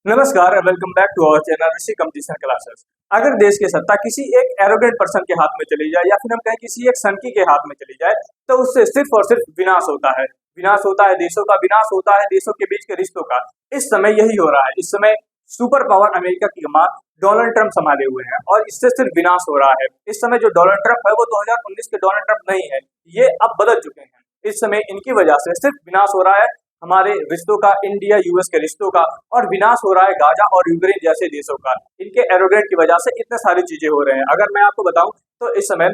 नमस्कार, welcome back to our channel Rishi competition classes. अगर देश की सत्ता किसी एक एरोगेंट पर्सन के हाथ में चली जाए या फिर हम कहें किसी एक सनकी के हाथ में चली जाए तो उससे सिर्फ और सिर्फ विनाश होता है। विनाश होता है देशों का, विनाश होता है देशों के बीच के रिश्तों का। इस समय यही हो रहा है। इस समय सुपर पावर अमेरिका की कमान डोनाल्ड ट्रंप संभाले हुए हैं और इससे सिर्फ विनाश हो रहा है। इस समय जो डोनाल्ड ट्रंप है वो 2019 के डोनाल्ड ट्रंप नहीं है, ये अब बदल चुके हैं। इस समय इनकी वजह से सिर्फ विनाश हो रहा है हमारे रिश्तों का, इंडिया यूएस के रिश्तों का, और विनाश हो रहा है गाजा और यूक्रेन जैसे देशों का। इनके एरोगेंट की वजह से इतने सारी चीजें हो रहे हैं। अगर मैं आपको बताऊं तो इस समय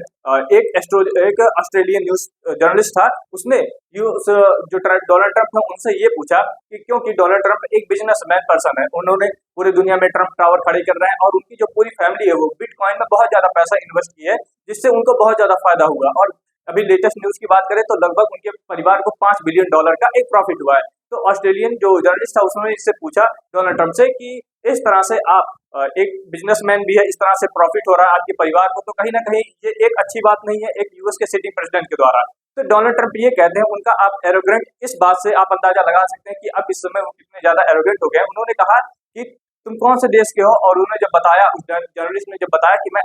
एक ऑस्ट्रेलियन न्यूज जर्नलिस्ट था, उसने जो डोनाल्ड ट्रंप है उनसे ये पूछा कि क्योंकि डोनाल्ड ट्रंप एक बिजनेसमैन पर्सन है, उन्होंने पूरी दुनिया में ट्रंप टावर खड़े कर रहे हैं और उनकी जो पूरी फैमिली है वो बिटकॉइन में बहुत ज्यादा पैसा इन्वेस्ट की है, जिससे उनको बहुत ज्यादा फायदा हुआ। और अभी लेटेस्ट न्यूज की बात करें तो लगभग उनके परिवार को $5 बिलियन का एक प्रॉफिट हुआ है। तो ऑस्ट्रेलियन जो जर्नलिस्ट था उसने इससे पूछा डोनाल्ड ट्रंप से कि इस तरह से आप एक बिजनेसमैन भी है, इस तरह से प्रॉफिट हो रहा है आपके परिवार को, तो कहीं ना कहीं ये एक अच्छी बात नहीं है एक यूएस के सिटिंग प्रेसिडेंट के द्वारा। तो डोनाल्ड ट्रंप ये कहते हैं, उनका आप एरोगेंट इस बात से आप अंदाजा लगा सकते हैं कि अब इस समय वो कितने ज्यादा एरोगेंट हो गए। उन्होंने कहा कि तुम कौन से देश के हो, और उन्होंने जब बताया, उस जर्नलिस्ट ने जब बताया कि मैं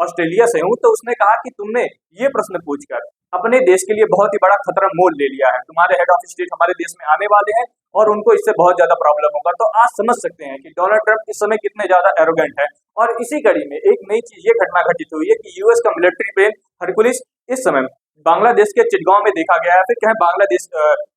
ऑस्ट्रेलिया से हूँ, तो उसने कहा कि तुमने ये प्रश्न पूछकर अपने देश के लिए बहुत ही बड़ा खतरा मोल ले लिया है। तुम्हारे हेड ऑफ स्टेट हमारे देश में आने वाले हैं और उनको इससे बहुत ज्यादा प्रॉब्लम होगा। तो आज समझ सकते हैं कि डोनाल्ड ट्रंप इस समय कितने ज्यादा एरोगेंट है। और इसी कड़ी में एक नई चीज ये घटना घटित हुई है कि यूएस का मिलिट्री प्लेन हरकुलिस इस समय बांग्लादेश के चिटगांव में देखा गया है। फिर कहें बांग्लादेश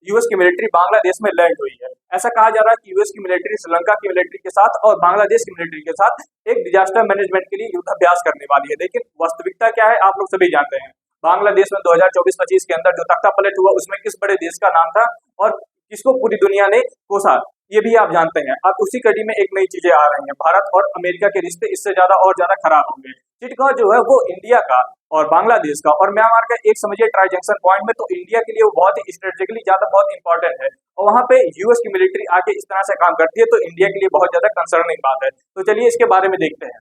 यूएस की मिलिट्री बांग्लादेश में लैंड हुई है। ऐसा कहा जा रहा है कि यूएस की मिलिट्री श्रीलंका की मिलिट्री के साथ और बांग्लादेश की मिलिट्री के साथ एक डिजास्टर मैनेजमेंट के लिए युद्धाभ्यास करने वाली है। लेकिन वास्तविकता क्या है आप लोग सभी जानते हैं। बांग्लादेश में 2024-25 के अंदर जो तख्ता पलट हुआ उसमें किस बड़े देश का नाम था और किसको पूरी दुनिया ने कोसा, ये भी आप जानते हैं। अब उसी कड़ी में एक नई चीजें आ रही हैं, भारत और अमेरिका के रिश्ते इससे ज्यादा और ज्यादा खराब होंगे। चिटगांव जो है वो इंडिया का और बांग्लादेश का और म्यांमार का एक समझिए ट्राई जंक्शन पॉइंट में, तो इंडिया के लिए वो बहुत ही स्ट्रेटेजिकली ज्यादा बहुत इंपॉर्टेंट है। और वहाँ पे यूएस की मिलिट्री आके इस तरह से काम करती है तो इंडिया के लिए बहुत ज्यादा कंसर्निंग बात है। तो चलिए इसके बारे में देखते हैं।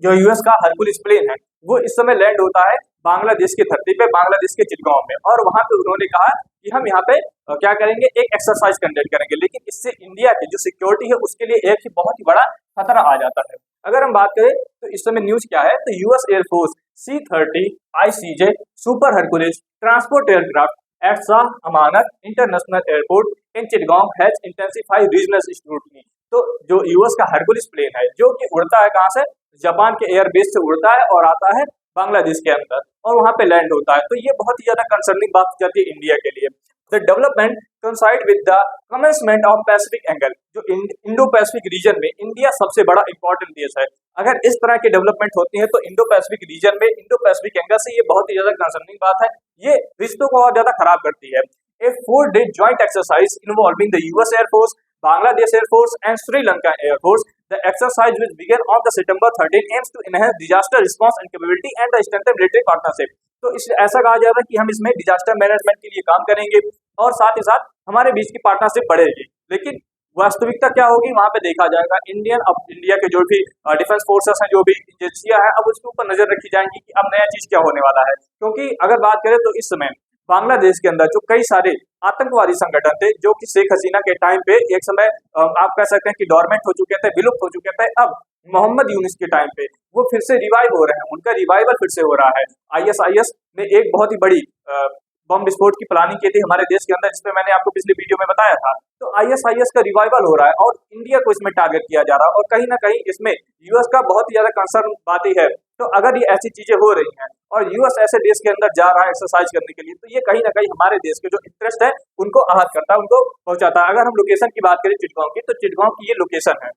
जो यूएस का हरकुलिस प्लेन है वो इस समय लैंड होता है बांग्लादेश की धरती पे, बांग्लादेश के चिटगांव में। और वहां पे उन्होंने कहा कि हम यहाँ पे क्या करेंगे, एक एक्सरसाइज कंडक्ट करेंगे। लेकिन इससे इंडिया की जो सिक्योरिटी है उसके लिए एक ही बहुत ही बड़ा खतरा आ जाता है। अगर हम बात करें तो इस समय न्यूज क्या है, तो US air force C-30 ICJ super Hercules transport aircraft at Shah Amanat international airport in Chittagong has intensified regional scrutiny. तो जो यूएस का हरकुलिस प्लेन है जो कि उड़ता है कहाँ से, जापान के एयरबेस से उड़ता है और आता है बांग्लादेश के अंदर और वहां पे लैंड होता है। तो ये बहुत ही ज्यादा कंसर्निंग बात जाती है इंडिया के लिए। The development कंसाइड with the commencement of Pacific angle. जो इंडो पैसिफिक रीजन में इंडिया सबसे बड़ा इंपॉर्टेंट देश है। अगर इस तरह की डेवलपमेंट होती है तो इंडो पैसिफिक रीजन में, इंडो पैसिफिक एंगल से ये बहुत ही ज्यादा कंसर्निंग बात है। ये रिश्तों को और ज्यादा खराब करती है। A 4-day joint exercise involving the US Air Force, Bangladesh Air Force and Sri Lanka Air Force. The exercise which began on the September 13 aims to enhance disaster response and capability and the strengthen military partnership. तो इस ऐसा कहा जा रहा है कि हम इसमें डिजास्टर मैनेजमेंट के लिए काम करेंगे और साथ ही साथ हमारे बीच की पार्टनरशिप बढ़ेगी। लेकिन वास्तविकता क्या होगी वहां पे देखा जाएगा। इंडिया के जो भी डिफेंस फोर्सेस हैं, जो भी एजेंसियां हैं, अब उसके ऊपर नजर रखी जाएंगी कि अब नया चीज क्या होने वाला है। क्योंकि अगर बात करें तो इस समय बांग्लादेश के अंदर जो कई सारे आतंकवादी संगठन थे जो कि शेख हसीना के टाइम पे एक समय आप कह सकते हैं कि डोरमेंट हो चुके थे, विलुप्त हो चुके थे, अब मोहम्मद यूनिस के टाइम पे वो फिर से रिवाइव हो रहे हैं, उनका रिवाइवल फिर से हो रहा है। आईएसआईएस ने एक बहुत ही बड़ी बम विस्फोट की प्लानिंग की थी हमारे देश के अंदर, जिसपे मैंने आपको पिछले वीडियो में बताया था। तो आईएसआईएस का रिवाइवल हो रहा है और इंडिया को इसमें टारगेट किया जा रहा है और कहीं ना कहीं इसमें यूएस का बहुत ही ज्यादा कंसर्न बात ही है। तो अगर ये ऐसी चीजें हो रही हैं और यूएस ऐसे देश के अंदर जा रहा है एक्सरसाइज करने के लिए, तो ये कहीं ना कहीं हमारे देश के जो इंटरेस्ट है उनको आहत करता है, उनको पहुंचाता है। अगर हम लोकेशन की बात करें चिटगांव की, तो चिटगांव की ये लोकेशन है,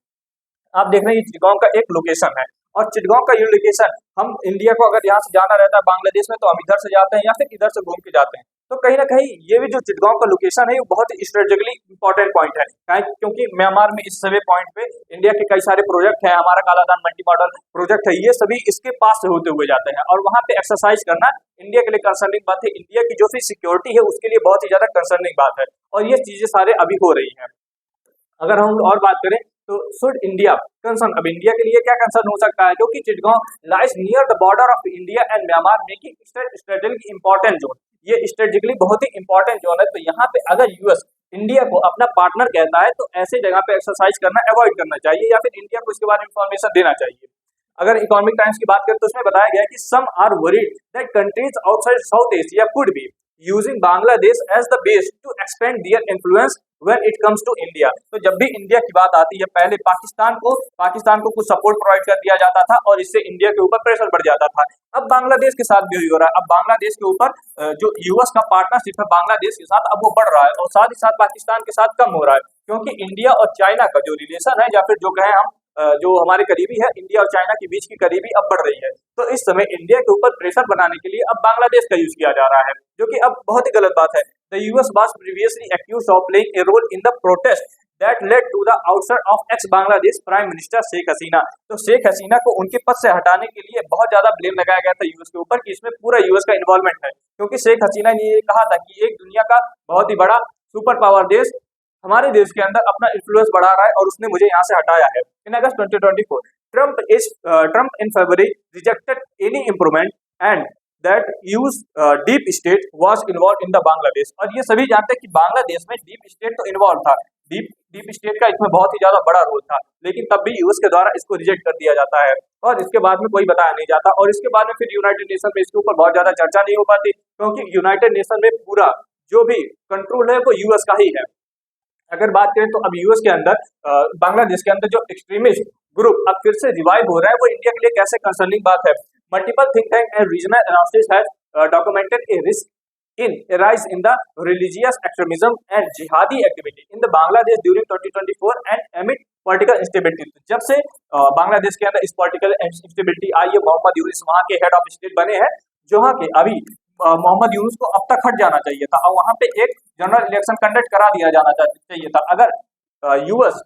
आप देख रहे हैं चिटगांव का एक लोकेशन है। और चिटगांव का ये लोकेशन, हम इंडिया को अगर यहाँ से जाना रहता है बांग्लादेश में तो हम इधर से जाते हैं या फिर इधर से घूम के जाते हैं। तो कहीं ना कहीं ये भी जो चिटगांव का लोकेशन है ये बहुत स्ट्रेटेजिकली इंपॉर्टेंट पॉइंट है, क्योंकि म्यांमार में इस सभी पॉइंट पे इंडिया के कई सारे प्रोजेक्ट हैं। हमारा कालादान मल्टी मॉडल प्रोजेक्ट है, ये सभी इसके पास से होते हुए जाते हैं और वहां पे एक्सरसाइज करना इंडिया के लिए कंसर्निंग बात है। इंडिया की जो भी सिक्योरिटी है उसके लिए बहुत ही ज्यादा कंसर्निंग बात है और ये चीजें सारे अभी हो रही है। अगर हम और बात करें तो शुड इंडिया कंसर्न, अब इंडिया के लिए क्या कंसर्न हो सकता है, क्योंकि Chittagong lies near the border of India and Myanmar making strategically important zone. ये स्ट्रेटेजिकली बहुत ही इंपॉर्टेंट जोन है। तो यहाँ पे अगर यूएस इंडिया को अपना पार्टनर कहता है तो ऐसे जगह पे एक्सरसाइज करना अवॉइड करना चाहिए या फिर इंडिया को इसके बारे में इंफॉर्मेशन देना चाहिए। अगर इकोनॉमिक टाइम्स की बात करें तो उसमें बताया गया है कि some are worried that countries outside South Asia could be using Bangladesh as the base to expand their influence when it comes to India. तो जब भी इंडिया की बात आती है पहले पाकिस्तान को कुछ सपोर्ट प्रोवाइड कर दिया जाता था और इससे इंडिया के ऊपर प्रेशर बढ़ जाता था। अब बांग्लादेश के साथ भी वही हो रहा है। अब बांग्लादेश के ऊपर जो यूएस का पार्टनरशिप है बांग्लादेश के साथ अब वो बढ़ रहा है और साथ ही साथ पाकिस्तान के साथ कम हो रहा है, क्योंकि इंडिया और चाइना का जो रिलेशन है या फिर जो कहें हम जो हमारे करीबी है इंडिया और चाइना के बीच की करीबी अब बढ़ रही है। तो इस समय इंडिया के ऊपर प्रेशर बनाने के लिए अब बांग्लादेश का यूज किया जा रहा है, जो कि अब बहुत ही गलत बात है। The US was previously accused of playing a role in the protest that led to the outside of ex Bangladesh prime minister Sheikh Hasina. तो शेख हसीना को उनके पद से हटाने के लिए बहुत ज्यादा ब्लेम लगाया गया था यूएस के ऊपर कि इसमें पूरा यूएस का इन्वॉल्वमेंट है, क्योंकि शेख हसीना ने ये कहा था कि एक दुनिया का बहुत ही बड़ा सुपर पावर देश हमारे देश के अंदर अपना इन्फ्लुएंस बढ़ा रहा है और उसने मुझे यहाँ से हटाया है। इन अगस्त 2024 Trump in February rejected any improvement and that use deep state was involve in the Bangladesh. और ये सभी जानते हैं कि बांग्लादेश में डीप स्टेट तो इन्वॉल्व था, डीप स्टेट का इसमें बहुत ही ज्यादा बड़ा रोल था, लेकिन तब भी यूएस के द्वारा इसको रिजेक्ट कर दिया जाता है और इसके बाद में कोई बताया नहीं जाता। और इसके बाद में फिर यूनाइटेड नेशन में इसके ऊपर बहुत ज्यादा चर्चा नहीं हो पाती, क्योंकि यूनाइटेड नेशन में पूरा जो भी कंट्रोल है वो यूएस का ही है। अगर बात करें तो अब यूएस के अंदर बांग्लादेश के अंदर जो एक्सट्रीमिस्ट ग्रुप अब फिर से रिवाइव हो रहा है वो इंडिया के लिए कैसे कंसर्निंग बात है। Multiple think tank and regional analysis has documented a risk in rise in the religious extremism and jihadi activity in the Bangladesh during 2024 and amid political instability. जब से बांग्लादेश के अंदर इस पॉलिटिकल इंस्टेबिलिटी आई है, मोहम्मद यूनुस वहाँ के हेड ऑफ स्टेट बने हैं, जहाँ के अभी मोहम्मद यूनुस को अब तक हट जाना चाहिए था और वहां पे एक जनरल इलेक्शन कंडक्ट करा दिया जाना चाहिए था। अगर यूएस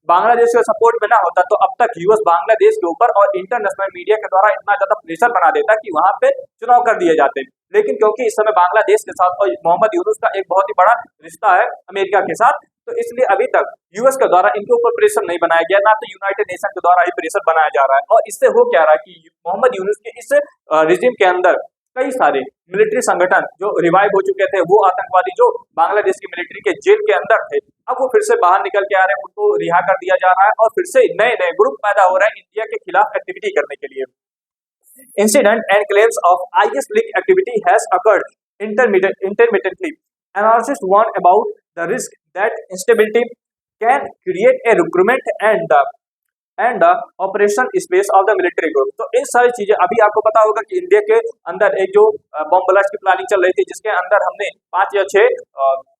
बांग्लादेश के सपोर्ट में ना होता तो अब तक यूएस बांग्लादेश के ऊपर और इंटरनेशनल मीडिया के द्वारा इतना ज्यादा प्रेशर बना देता कि वहां पे चुनाव कर दिए जाते। लेकिन क्योंकि इस समय बांग्लादेश के साथ और मोहम्मद यूनुस का एक बहुत ही बड़ा रिश्ता है अमेरिका के साथ, तो इसलिए अभी तक यूएस के द्वारा इनके ऊपर प्रेशर नहीं बनाया गया, ना तो यूनाइटेड नेशन के द्वारा ही प्रेशर बनाया जा रहा है। और इससे हो क्या रहा है कि मोहम्मद यूनुस के इस रिजिम के अंदर कई सारे मिलिट्री संगठन जो रिवाइव हो चुके थे, वो आतंकवादी जो बांग्लादेश की मिलिट्री के जेल के अंदर थे, अब वो फिर से बाहर निकल के आ रहे हैं, उनको रिहा कर दिया जा रहा है और फिर से नए नए ग्रुप पैदा हो रहे हैं इंडिया के खिलाफ एक्टिविटी करने के लिए। Incident and claims of IS link activity has occurred intermittently. Analysts warn about the risk that instability can create a recruitment and the operation space of the military group. तो इन सारी चीजें अभी आपको पता होगा कि इंडिया के अंदर एक जो बॉम्ब ब्लास्ट की प्लानिंग चल रही थी, जिसके अंदर हमने 5 या 6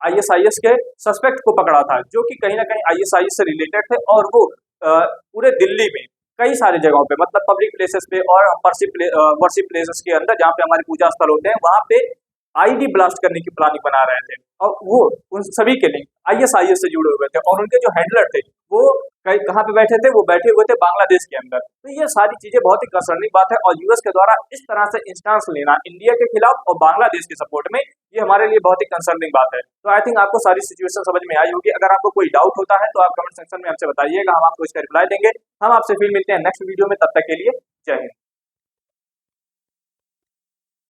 ISIS के सस्पेक्ट को पकड़ा था, जो कि कहीं ना कहीं ISIS से रिलेटेड थे और वो पूरे दिल्ली में कई सारी जगहों पे, मतलब पब्लिक प्लेसेस पे और वर्शिप प्लेसेस के अंदर जहाँ पे हमारे पूजा स्थल होते हैं, वहाँ पे आईडी ब्लास्ट करने की प्लानिंग बना रहे थे और वो उन सभी के लिंक ISIS से जुड़े हुए थे और उनके जो हैंडलर थे वो कहाँ पे बैठे थे, वो बैठे हुए थे बांग्लादेश के अंदर। तो ये सारी चीजें बहुत ही कंसर्निंग बात है और यूएस के द्वारा इस तरह से इंस्टांस लेना इंडिया के खिलाफ और बांग्लादेश के सपोर्ट में, ये हमारे लिए बहुत ही कंसर्निंग बात है। तो आई थिंक आपको सारी सिचुएशन समझ में आई होगी। अगर आपको कोई डाउट होता है तो आप कमेंट सेक्शन में हमसे बताइएगा, हम आपको इसका रिप्लाई देंगे। हम आपसे फिर मिलते हैं नेक्स्ट वीडियो में, तब तक के लिए जय हिंद।